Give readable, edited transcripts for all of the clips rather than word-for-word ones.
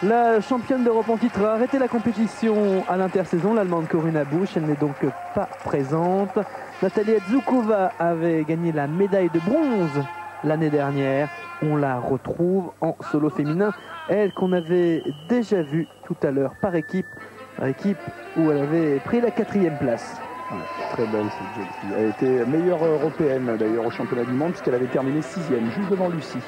La championne d'Europe en titre a arrêté la compétition à l'intersaison, l'Allemande Corinna Busch. Elle n'est donc pas présente. Natalia Zhukova avait gagné la médaille de bronze l'année dernière. On la retrouve en solo féminin. Elle qu'on avait déjà vue tout à l'heure par équipe où elle avait pris la 4e place. Ouais, très belle cette jeune fille. Elle était meilleure européenne d'ailleurs au championnat du monde puisqu'elle avait terminé 6e, juste devant Lucie.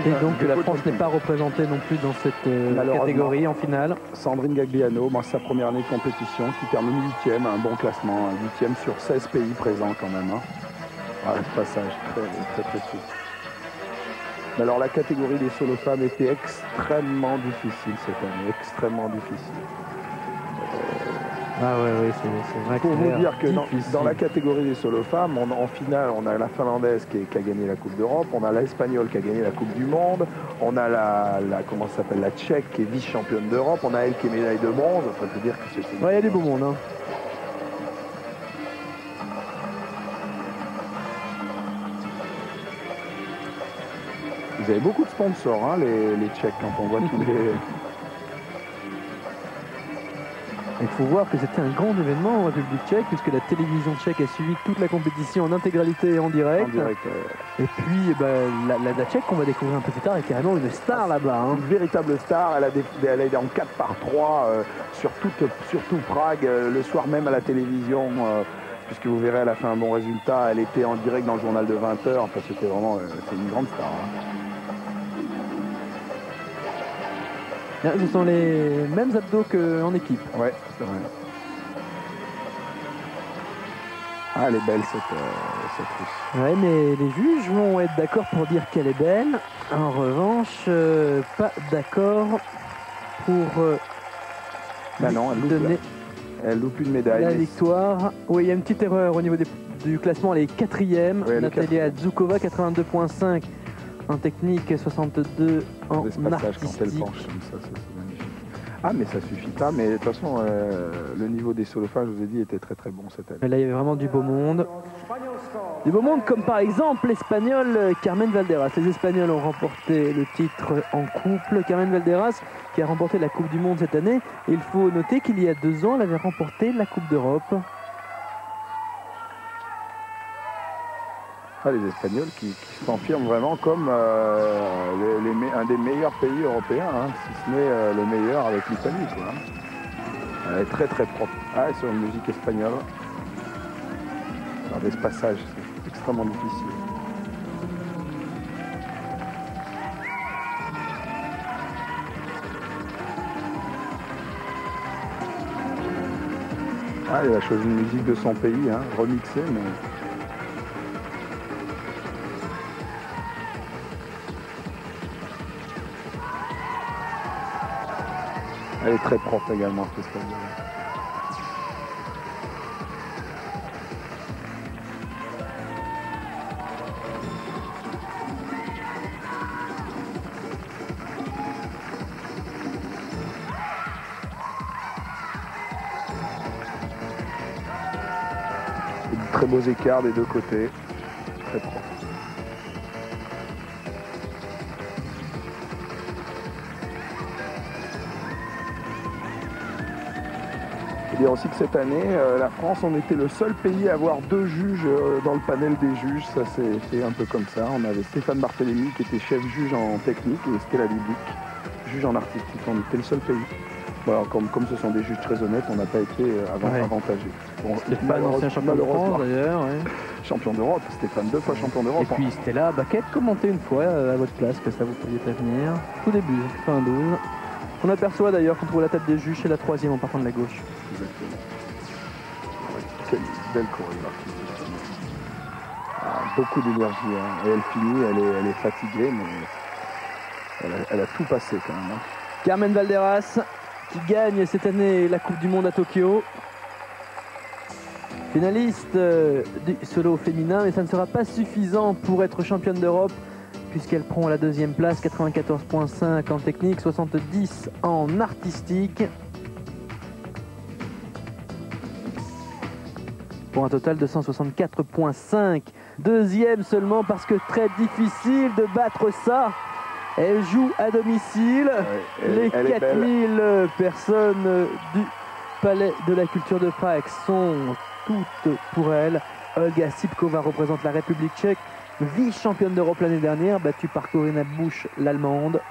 Et donc la France n'est pas représentée non plus dans cette catégorie en finale. Sandrine Gagliano, sa première année de compétition, qui termine 8e, un bon classement, 8e sur 16 pays présents quand même. Hein. Voilà, ce passage très précieux. Mais alors la catégorie des solos femmes était extrêmement difficile cette année, extrêmement difficile. Ah ouais, c'est vrai. Pour vous dire que dans la catégorie des solos femmes, en finale, on a la Finlandaise qui a gagné la Coupe d'Europe, on a l'Espagnole qui a gagné la Coupe du Monde, on a comment ça s'appelle, la Tchèque qui est vice-championne d'Europe, on a elle qui est médaille de bronze. Enfin, je veux dire que c'est... Ouais, il y a du beau monde. Hein. Vous avez beaucoup de sponsors, hein, les Tchèques, quand on voit tous les... Il faut voir que c'était un grand événement en République tchèque puisque la télévision tchèque a suivi toute la compétition en intégralité et en direct. Et puis la tchèque qu'on va découvrir un peu plus tard est carrément une star là-bas. Hein. Une véritable star, elle est en 4x3 sur tout Prague le soir même à la télévision. Puisque vous verrez, elle a fait un bon résultat. Elle était en direct dans le journal de 20h. Enfin, c'était vraiment c'est une grande star. Hein. Ce sont les mêmes abdos qu'en équipe. Ouais, c'est vrai. Ah, elle est belle cette Russe. Ouais, mais les juges vont être d'accord pour dire qu'elle est belle. En revanche, pas d'accord pour non, elle loupe une médaille. La victoire. Oui, il y a une petite erreur au niveau du classement. Elle est 4e. Oui, Natalia Zhukova, 82,5 en technique, 62 en artistique. Quand elle penche comme ça, c'est magnifique. Ah, mais ça suffit pas. Mais de toute façon, le niveau des solos femmes, je vous ai dit, était très bon cette année. Et là, il y avait vraiment du beau monde. Du beau monde comme par exemple l'Espagnol Carmen Valderas. Les Espagnols ont remporté le titre en couple. Carmen Valderas qui a remporté la Coupe du Monde cette année. Et il faut noter qu'il y a 2 ans, elle avait remporté la Coupe d'Europe. Ah, les Espagnols qui s'enfirment vraiment comme un des meilleurs pays européens, hein, si ce n'est le meilleur avec l'Italie. Elle est très propre. Ah, sur une musique espagnole. Regardez ce passage, c'est extrêmement difficile. Ah, il a choisi une musique de son pays, hein, remixée, mais... Elle est très propre également, cette espagnole. Très beaux écarts des deux côtés, très propre. Il faut dire aussi que cette année, la France, on était le seul pays à avoir 2 juges dans le panel des juges. Ça, c'est un peu comme ça. On avait Stéphane Barthélémy qui était chef juge en technique et Stella Lieblich, juge en artistique. On était le seul pays. Voilà, comme ce sont des juges très honnêtes, on n'a pas été avantagés. Bon, Stéphane, ancien champion de France d'ailleurs. Ouais. Champion d'Europe, Stéphane 2 fois champion d'Europe. Et puis Stella Baquette commentait une fois à votre place, que ça vous pouviez prévenir. Tout début, fin 12. On aperçoit d'ailleurs qu'on trouve la table des juges chez la 3e en partant de la gauche. Exactement. Quelle belle chorégraphie. Ah, beaucoup d'énergie. Hein. Et elle finit, elle est fatiguée, mais elle a tout passé quand même. Hein. Carmen Valderas qui gagne cette année la Coupe du Monde à Tokyo. Finaliste du solo féminin, mais ça ne sera pas suffisant pour être championne d'Europe puisqu'elle prend la 2e place, 94,5 en technique, 70 en artistique. pour un total de 164,5. Deuxième seulement parce que très difficile de battre ça. Elle joue à domicile. Les 4000 personnes du Palais de la Culture de Prague sont toutes pour elle. Olga Sipkova représente la République tchèque, vice-championne d'Europe l'année dernière, battue par Corinna Busch, l'Allemande.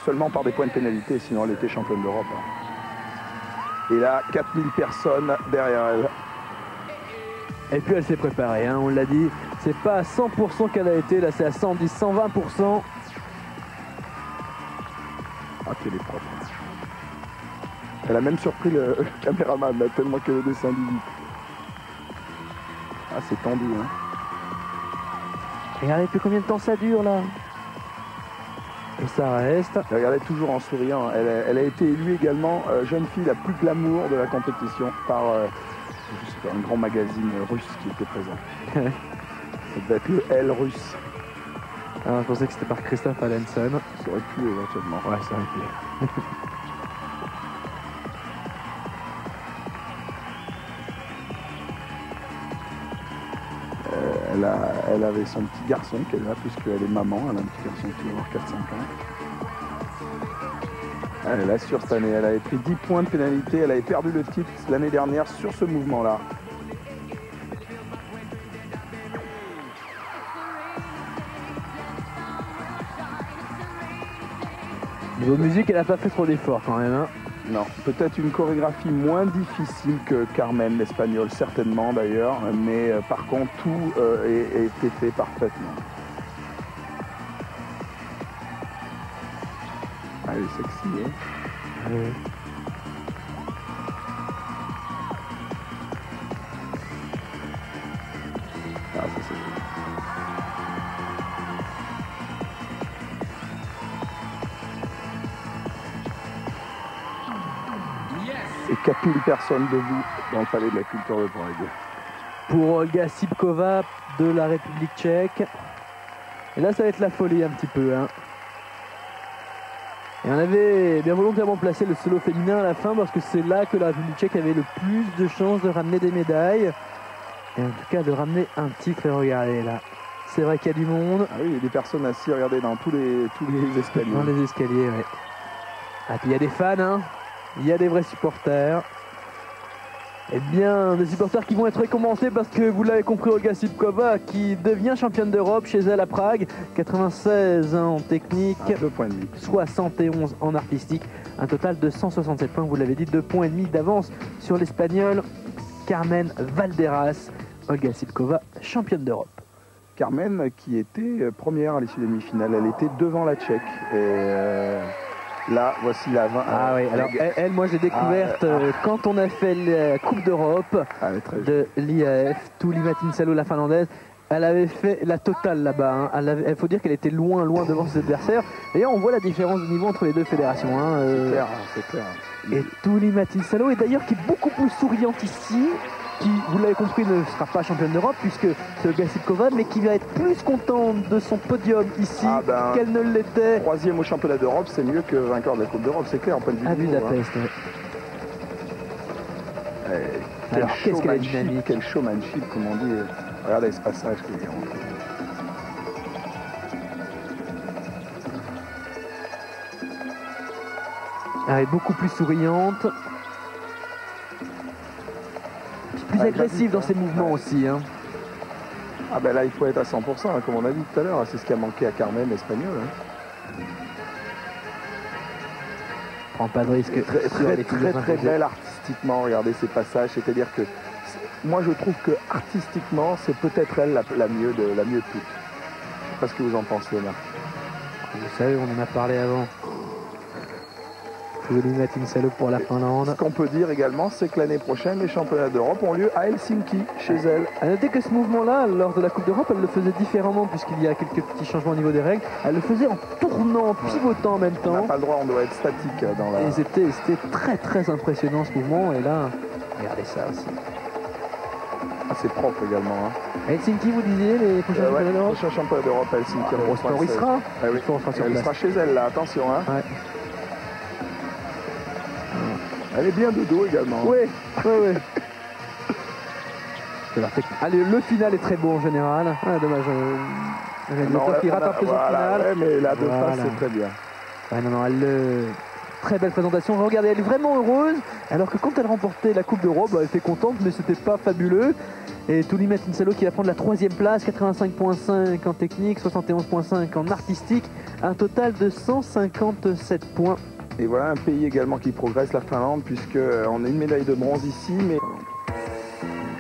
Seulement par des points de pénalité, sinon elle était championne d'Europe. Et là, 4000 personnes derrière elle. Et puis elle s'est préparée, hein, on l'a dit. C'est pas à 100% qu'elle a été, là c'est à 110, 120%. Ah, qu'elle est propre. Elle a même surpris le caméraman, là, tellement qu'elle est descendue vite. Ah, c'est tendu, hein. Regardez plus combien de temps ça dure, là. Et ça reste. Regardez, toujours en souriant. Elle a été élue également jeune fille la plus glamour de la compétition par je sais pas, un grand magazine russe qui était présent. Ça devait être le L russe. Alors, je pensais que c'était par Christophe Allenson. Ça aurait pu éventuellement. Ouais, ça aurait pu. Elle avait son petit garçon qu'elle a, puisqu'elle est maman. Elle a un petit garçon qui va avoir 4-5 ans. Elle assure cette année. Elle avait pris 10 points de pénalité. Elle avait perdu le titre l'année dernière sur ce mouvement-là. Niveau musique, elle n'a pas fait trop d'efforts quand même. Hein. Non, peut-être une chorégraphie moins difficile que Carmen, l'espagnol, certainement d'ailleurs, mais par contre tout a été fait parfaitement. Ah, elle est sexy, hein. Ah, ça c'est cool. Et 4000 personnes debout dans le Palais de la Culture de Prague. Pour Olga Sipkova de la République tchèque. Et là, ça va être la folie un petit peu. Hein. Et on avait bien volontairement placé le solo féminin à la fin parce que c'est là que la République tchèque avait le plus de chances de ramener des médailles. Et en tout cas, de ramener un titre. Et regardez là. C'est vrai qu'il y a du monde. Ah oui, il y a des personnes assises, regardez, dans tous les escaliers. Dans les escaliers, oui. Ah, puis il y a des fans, hein. Il y a des vrais supporters. Eh bien, des supporters qui vont être récompensés parce que vous l'avez compris, Olga Sipkova qui devient championne d'Europe chez elle à Prague. 96 en technique, 2 points et demi. 71 en artistique. Un total de 167 points, vous l'avez dit, 2 points et demi d'avance sur l'Espagnol Carmen Valderas. Olga Sipkova, championne d'Europe. Carmen qui était première à l'issue des demi-finales, elle était devant la Tchèque. Et là, voici la 20. Ah oui, alors elle, moi j'ai découverte quand on a fait la Coupe d'Europe de l'IAF, Tuuli Matinsalo, la finlandaise. Elle avait fait la totale là-bas. Hein. Il faut dire qu'elle était loin devant ses adversaires. D'ailleurs, on voit la différence de niveau entre les deux fédérations. Hein. C'est clair. Et Tuuli Matinsalo, et d'ailleurs qui est beaucoup plus souriante ici, qui, vous l'avez compris, ne sera pas championne d'Europe puisque c'est Olga Sipkova, mais qui va être plus contente de son podium ici qu'elle ne l'était. 3e au championnat d'Europe, c'est mieux que vainqueur de la Coupe d'Europe, c'est clair en point de vue à du niveau. Budapest, hein. Alors, qu'est-ce qu'elle est dynamique. Quel showmanship, comme on dit. Regardez ce passage qui est grand. Elle est beaucoup plus souriante. Plus agressive dans ses mouvements aussi. Hein. Ah ben là, il faut être à 100%, hein, comme on a dit tout à l'heure. C'est ce qui a manqué à Carmen, l'espagnol. Hein. Prends pas de risque. Très belle artistiquement, regardez ces passages. C'est-à-dire que moi, je trouve que artistiquement, c'est peut-être elle la mieux de toutes. Je sais pas ce que vous en pensez là. Vous savez, on en a parlé avant. Tuuli Matinsalo pour la Finlande. Ce qu'on peut dire également, c'est que l'année prochaine, les championnats d'Europe ont lieu à Helsinki, chez elle. A noter que ce mouvement-là, lors de la Coupe d'Europe, elle le faisait différemment puisqu'il y a quelques petits changements au niveau des règles. Elle le faisait en tournant, en pivotant en même temps. On n'a pas le droit, on doit être statique dans la... Et c'était très impressionnant ce mouvement. Et là, regardez ça aussi. Ah, c'est propre également. Hein. Helsinki, vous disiez, les prochains championnats d'Europe. Les prochains championnats d'Europe à Helsinki. Au sport, il sera. Ah, oui. Elle sera chez elle, là, attention. Hein. Ouais. Elle est bien de dos également. Oui. Allez, le final est très beau en général. Ah, dommage. Réalisateur qui rate un peu son final. Ouais, mais la de face, c'est très bien. Ouais, non, très belle présentation. Regardez, elle est vraiment heureuse. Alors que quand elle remportait la Coupe d'Europe, elle était contente, mais c'était pas fabuleux. Et Tuuli Matinsalo qui va prendre la 3e place, 85.5 en technique, 71.5 en artistique, un total de 157 points. Et voilà un pays également qui progresse, la Finlande, puisqu'on a une médaille de bronze ici, mais...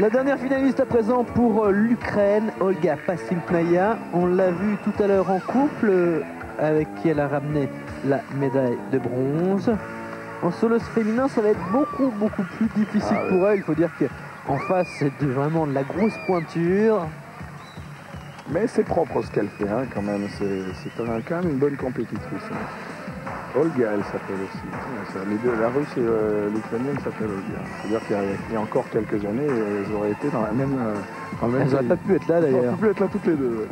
La dernière finaliste à présent pour l'Ukraine, Olga Passilknaya. On l'a vu tout à l'heure en couple, avec qui elle a ramené la médaille de bronze. En solo féminin, ça va être beaucoup plus difficile pour elle. Il faut dire qu'en face, c'est vraiment de la grosse pointure. Mais c'est propre ce qu'elle fait, hein, quand même. C'est quand même une bonne compétitrice. Hein. Olga, elle s'appelle aussi. Les deux, la Russe et l'Ukrainienne s'appellent Olga. C'est-à-dire qu'il y a encore quelques années, elles auraient été dans la même... elles n'auraient pas pu être là d'ailleurs. Elles n'auraient pas pu être là toutes les deux. Ouais.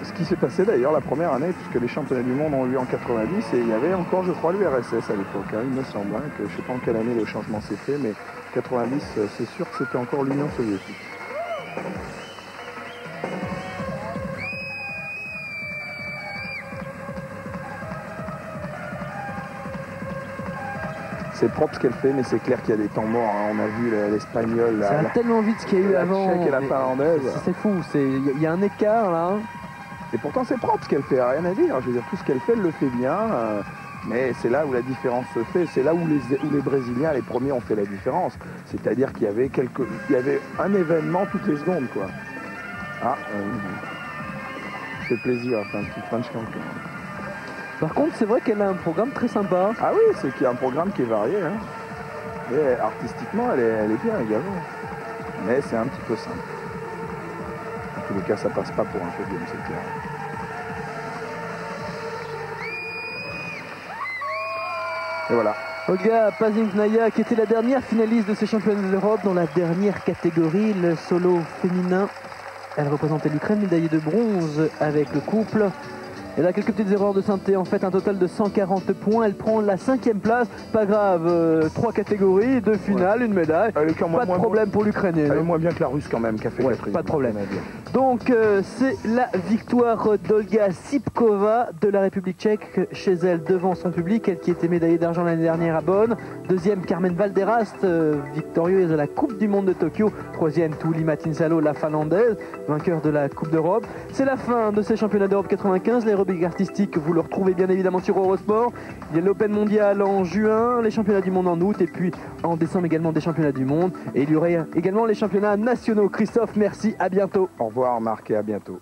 Ce qui s'est passé d'ailleurs la première année, puisque les championnats du monde ont eu lieu en 90, et il y avait encore, je crois, l'URSS à l'époque. Hein, il me semble, hein, que je ne sais pas en quelle année le changement s'est fait, mais 90, c'est sûr que c'était encore l'Union soviétique. C'est propre ce qu'elle fait, mais c'est clair qu'il y a des temps morts. Hein. On a vu l'Espagnol. Ça va tellement vite ce qu'il y a eu avant. La Tchèque et la Finlandaise. C'est fou, il y a un écart là. Et pourtant c'est propre ce qu'elle fait, rien à dire. Je veux dire, tout ce qu'elle fait, elle le fait bien. Mais c'est là où la différence se fait. C'est là où les Brésiliens, les premiers, ont fait la différence. C'est-à-dire qu'il y avait un événement toutes les secondes, quoi. Ah, c'est plaisir, enfin, un petit French Cancan. Par contre, c'est vrai qu'elle a un programme très sympa. Ah oui, c'est qu'il y a un programme qui est varié. Hein. Et artistiquement, elle est bien également. Mais c'est un petit peu simple. En tous les cas, ça passe pas pour un podium, c'est clair. Et voilà. Olga Passilknaya, qui était la dernière finaliste de ces championnats d'Europe dans la dernière catégorie, le solo féminin. Elle représentait l'Ukraine, médaillée de bronze avec le couple. Elle a quelques petites erreurs de synthé, en fait un total de 140 points, elle prend la 5e place, pas grave, 3 catégories, 2 finales, une médaille, pas de problème pour l'Ukrainienne. Elle est moins bien que la Russe quand même, qui a fait 4e. Pas de problème. Donc c'est la victoire d'Olga Sipkova de la République tchèque chez elle devant son public, elle qui était médaillée d'argent l'année dernière à Bonn. 2e Carmen Valderast, victorieuse de la Coupe du Monde de Tokyo. 3e Tuuli Matinsalo, la Finlandaise, vainqueur de la Coupe d'Europe. C'est la fin de ces championnats d'Europe 95, les rubriques artistiques vous le retrouvez bien évidemment sur Eurosport. Il y a l'Open mondial en juin, les championnats du monde en août et puis en décembre également des championnats du monde. Et il y aurait également les championnats nationaux. Christophe, merci, à bientôt. Au revoir Marc et à bientôt.